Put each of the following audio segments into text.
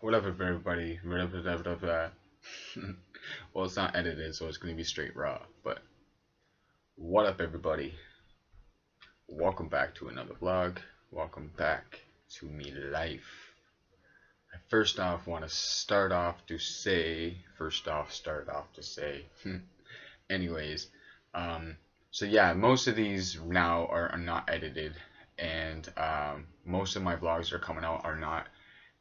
What up, everybody? Well, it's not edited, so it's gonna be straight raw. But what up, everybody? Welcome back to another vlog. Welcome back to me life. I first off want to start off to say, anyways, um, so yeah, most of these now are not edited, and most of my vlogs that are coming out are not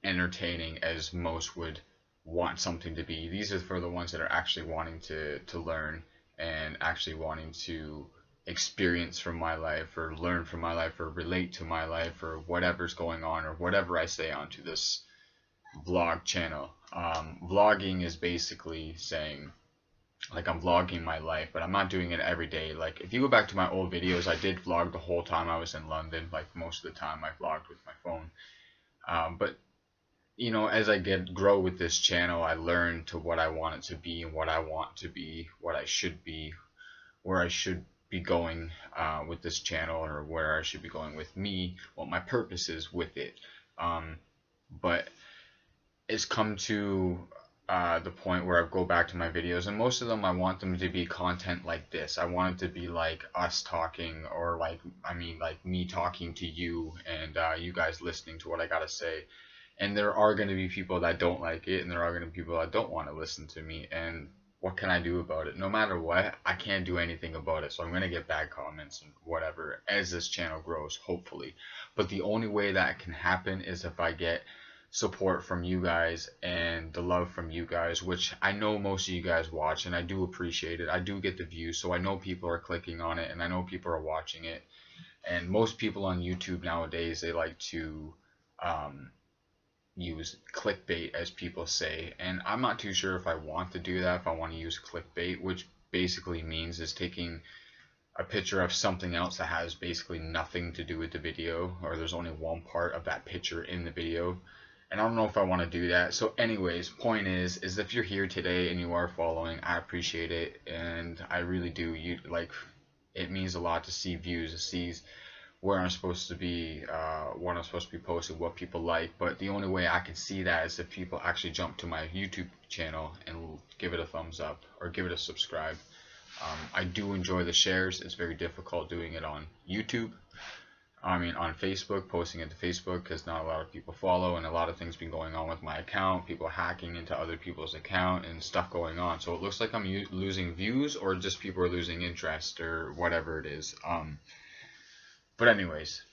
entertaining as most would want something to be. These are for the ones that are actually wanting to learn and actually wanting to experience from my life or learn from my life or relate to my life or whatever's going on or whatever I say onto this vlog channel. Vlogging is basically saying like I'm vlogging my life, but I'm not doing it every day. Like if you go back to my old videos, I did vlog the whole time I was in London. Like most of the time I vlogged with my phone. But as I grow with this channel, I learn to what I want it to be and what I want to be, what I should be, where I should be going with this channel, or where I should be going with me, what my purpose is with it. But it's come to the point where I go back to my videos, and most of them I want them to be content like this. I want it to be like us talking, or like me talking to you, and you guys listening to what I gotta say. And there are going to be people that don't like it, and there are going to be people that don't want to listen to me, and what can I do about it? No matter what, I can't do anything about it. So I'm going to get bad comments and whatever as this channel grows, hopefully. But the only way that can happen is if I get support from you guys and the love from you guys, which I know most of you guys watch, and I do appreciate it. I do get the views, so I know people are clicking on it, and I know people are watching it. And most people on YouTube nowadays, they like to use clickbait, as people say, and I'm not too sure if I want to do that, if I want to use clickbait, which basically means is taking a picture of something else that has basically nothing to do with the video, or there's only one part of that picture in the video, and I don't know if I want to do that. So anyways, point is if you're here today and you are following, I appreciate it, and I really do. It means a lot to see views, to see where I'm supposed to be, what I'm supposed to be posting, what people like. But the only way I can see that is if people actually jump to my YouTube channel and give it a thumbs up or give it a subscribe. I do enjoy the shares. It's very difficult doing it on YouTube. On Facebook, posting it to Facebook, because not a lot of people follow, and a lot of things been going on with my account, people hacking into other people's account and stuff going on. So it looks like I'm losing views, or just people are losing interest, or whatever it is. But anyways,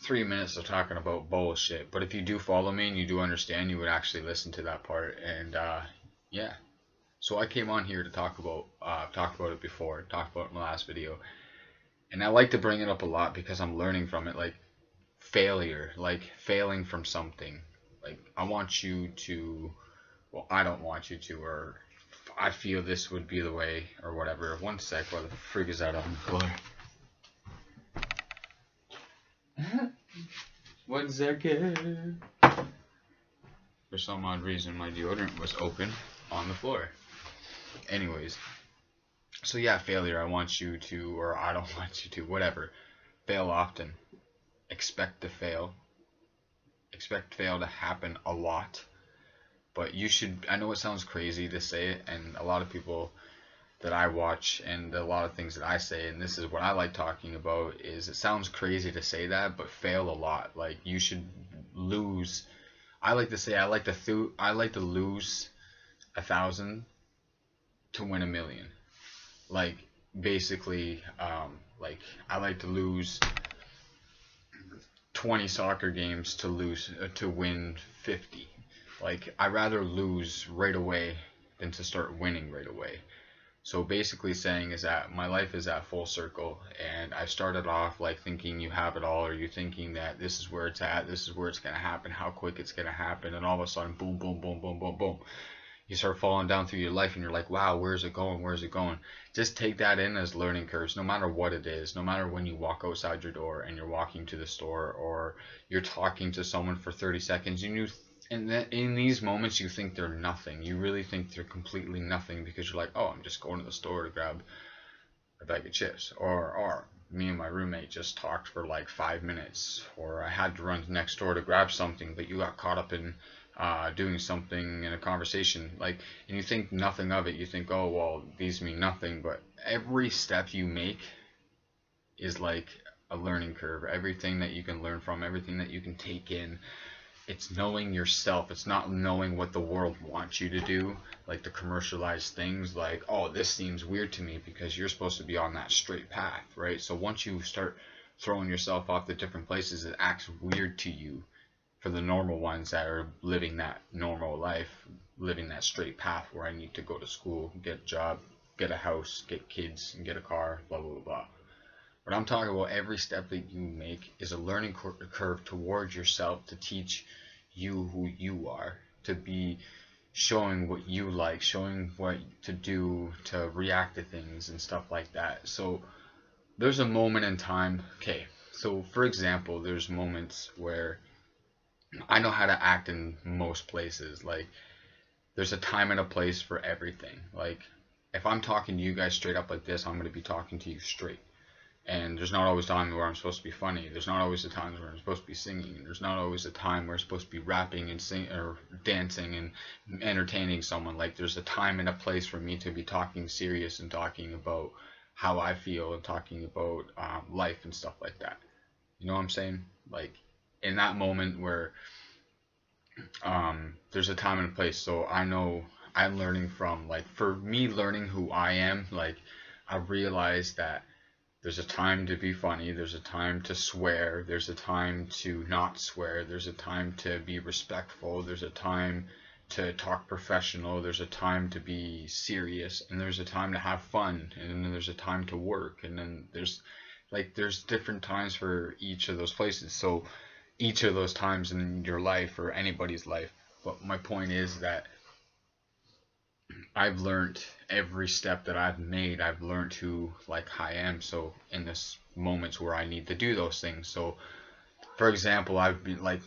3 minutes of talking about bullshit. But if you do follow me and you do understand, you would actually listen to that part. And yeah, so I came on here to talk about it before, talked about it in my last video, and I like to bring it up a lot because I'm learning from it. Like failure, like failing from something. Like I want you to, well, I don't want you to, or I feel this would be the way, or whatever. One sec, what the frig is that on the floor? 1 second. For some odd reason, my deodorant was open on the floor. Anyways, so yeah, failure. I want you to, or I don't want you to, whatever. Fail often. Expect to fail. Expect fail to happen a lot. But you should, I know it sounds crazy to say it, and a lot of people that I watch and a lot of things that I say, and this is what I like talking about, is it sounds crazy to say that, but fail a lot. Like you should lose. I like to say I like to lose 1,000 to win 1,000,000. Like basically, like I like to lose 20 soccer games to win 50. Like I rather lose right away than to start winning right away. So basically saying is that my life is at full circle, and I started off like thinking you have it all, or you thinking that this is where it's at, this is where it's going to happen, how quick it's going to happen, and all of a sudden boom, boom, boom, boom, boom, boom. You start falling down through your life and you're like, wow, where's it going? Where's it going? Just take that in as learning curves, no matter what it is, no matter when you walk outside your door and you're walking to the store, or you're talking to someone for 30 seconds and in these moments you think they're nothing. You really think they're completely nothing, because you're like, oh, I'm just going to the store to grab a bag of chips, or me and my roommate just talked for like 5 minutes, or I had to run next door to grab something, but you got caught up in doing something in a conversation, like, and you think nothing of it. You think, oh well, these mean nothing, but every step you make is like a learning curve. Everything that you can learn from, everything that you can take in, it's knowing yourself. It's not knowing what the world wants you to do, like the commercialized things, like, oh, this seems weird to me, because you're supposed to be on that straight path, right? So once you start throwing yourself off to different places, it acts weird to you. For the normal ones that are living that normal life, living that straight path where I need to go to school, get a job, get a house, get kids, and get a car, blah blah blah. But I'm talking about every step that you make is a learning curve towards yourself, to teach you who you are, to be showing what you like, showing what to do, to react to things and stuff like that. So there's a moment in time. Okay, so for example, there's moments where I know how to act in most places. Like, there's a time and a place for everything. Like, if I'm talking to you guys straight up like this, I'm going to be talking to you straight. And there's not always a time where I'm supposed to be funny. There's not always a time where I'm supposed to be singing. There's not always a time where I'm supposed to be rapping and sing or dancing and entertaining someone. Like, there's a time and a place for me to be talking serious and talking about how I feel and talking about life and stuff like that. You know what I'm saying? Like, in that moment where there's a time and a place. So I know I'm learning from, like, for me, learning who I am, like, I realize that there's a time to be funny, there's a time to swear, there's a time to not swear, there's a time to be respectful, there's a time to talk professional, there's a time to be serious, and there's a time to have fun, and then there's a time to work, and then there's different times for each of those places. So each of those times in your life, or anybody's life. But my point is that I've learned every step that I've made. I've learned who, like, I am. So in this moments where I need to do those things. So for example, I've been like,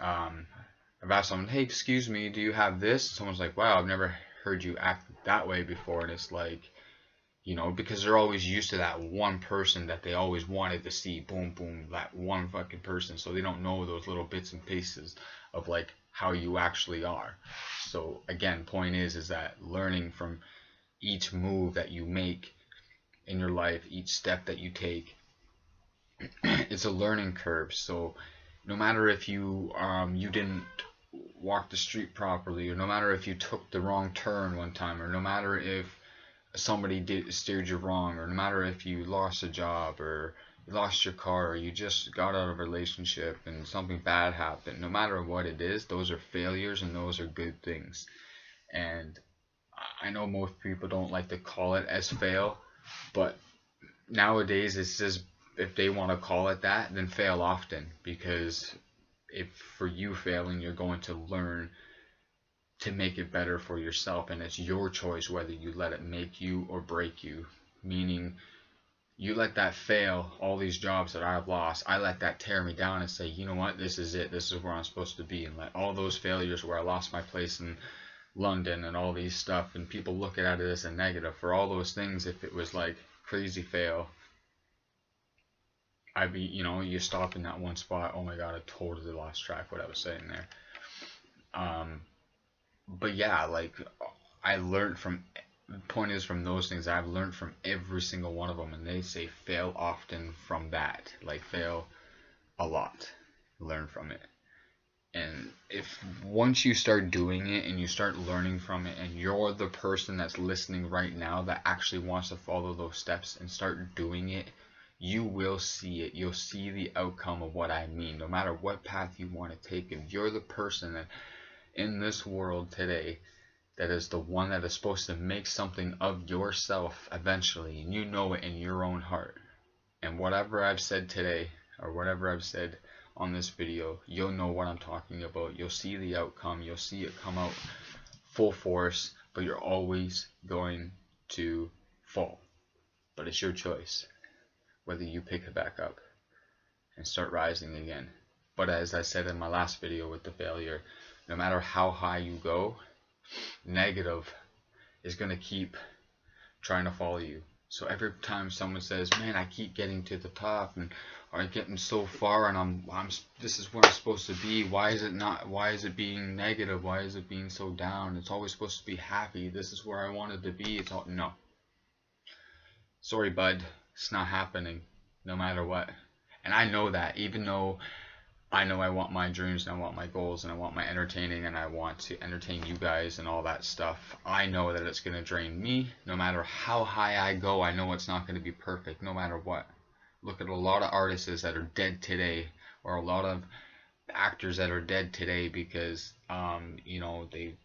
I've asked someone, hey, excuse me, do you have this? Someone's like, wow, I've never heard you act that way before. And it's like, you know, because they're always used to that one person that they always wanted to see, boom, boom, that one fucking person. So they don't know those little bits and pieces of, like, how you actually are. So again, point is that learning from each move that you make in your life, each step that you take, it's a learning curve. So no matter if you you didn't walk the street properly, or no matter if you took the wrong turn one time, or no matter if somebody steered you wrong, or no matter if you lost a job, or you lost your car, or you just got out of a relationship and something bad happened, no matter what it is, those are failures and those are good things. And I know most people don't like to call it as fail, but nowadays it's just, if they want to call it that, then fail often, because if for you failing, you're going to learn to make it better for yourself, and it's your choice whether you let it make you or break you. Meaning, you let that fail, all these jobs that I've lost, I let that tear me down and say, you know what, this is it, this is where I'm supposed to be. And let all those failures where I lost my place in London and all these stuff, and people look at it as a negative, for all those things, if it was like crazy fail, I'd be, you know, you stop in that one spot, oh my god, I totally lost track what I was saying there. But yeah, like, I learned from, the point is, from those things, I've learned from every single one of them, and they say fail often from that, like, fail a lot, learn from it. And if once you start doing it and you start learning from it, and you're the person that's listening right now that actually wants to follow those steps and start doing it, you will see it. You'll see the outcome of what I mean, no matter what path you want to take. If you're the person that in this world today that is the one that is supposed to make something of yourself eventually, and you know it in your own heart, and whatever I've said today, or whatever I've said on this video, you'll know what I'm talking about. You'll see the outcome, you'll see it come out full force, but you're always going to fall. But it's your choice whether you pick it back up and start rising again. But as I said in my last video with the failure, no matter how high you go, negative is going to keep trying to follow you. So every time someone says, man, I keep getting to the top, and are getting so far, and I'm this is where I'm supposed to be. Why is it not? Why is it being negative? Why is it being so down? It's always supposed to be happy. This is where I wanted to be. It's all no. Sorry, bud. It's not happening. No matter what. And I know that, even though I know I want my dreams and I want my goals and I want my entertaining and I want to entertain you guys and all that stuff. I know that it's going to drain me. No matter how high I go, I know it's not going to be perfect no matter what. Look at a lot of artists that are dead today, or a lot of actors that are dead today because you know, they,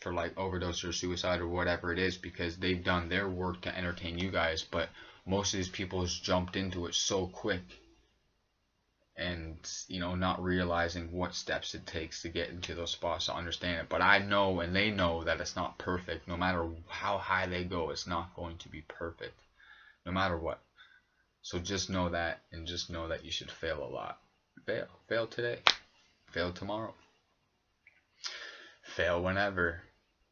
for like overdose or suicide or whatever it is, because they've done their work to entertain you guys, but most of these people just jumped into it so quick, and you know, not realizing what steps it takes to get into those spots to understand it. But I know, and they know, that it's not perfect. No matter how high they go, it's not going to be perfect no matter what. So just know that, and just know that you should fail a lot. Fail today, fail tomorrow, fail whenever,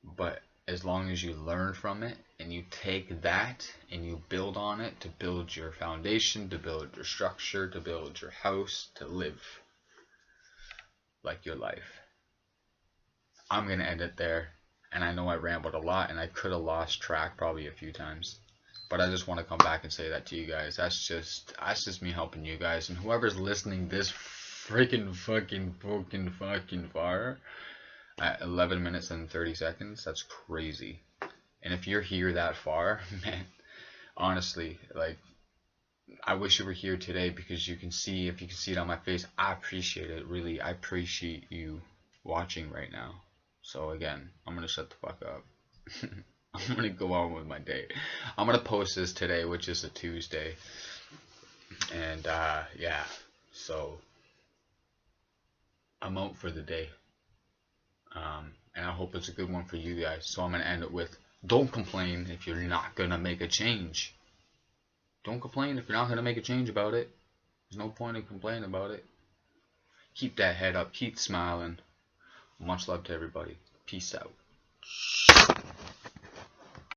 but as long as you learn from it and you take that and you build on it to build your foundation, to build your structure, to build your house, to live like your life. I'm going to end it there. And I know I rambled a lot and I could have lost track probably a few times. But I just want to come back and say that to you guys. That's just me helping you guys. And whoever's listening this freaking fucking far at 11 minutes and 30 seconds, that's crazy. And if you're here that far, man, honestly, like, I wish you were here today, because you can see, if you can see it on my face, I appreciate it. Really, I appreciate you watching right now. So again, I'm gonna shut the fuck up. I'm gonna go on with my day. I'm gonna post this today, which is a Tuesday, and yeah, so I'm out for the day, and I hope it's a good one for you guys. So I'm gonna end it with, don't complain if you're not gonna make a change. Don't complain if you're not gonna make a change about it. There's no point in complaining about it. Keep that head up, keep smiling. Much love to everybody. Peace out.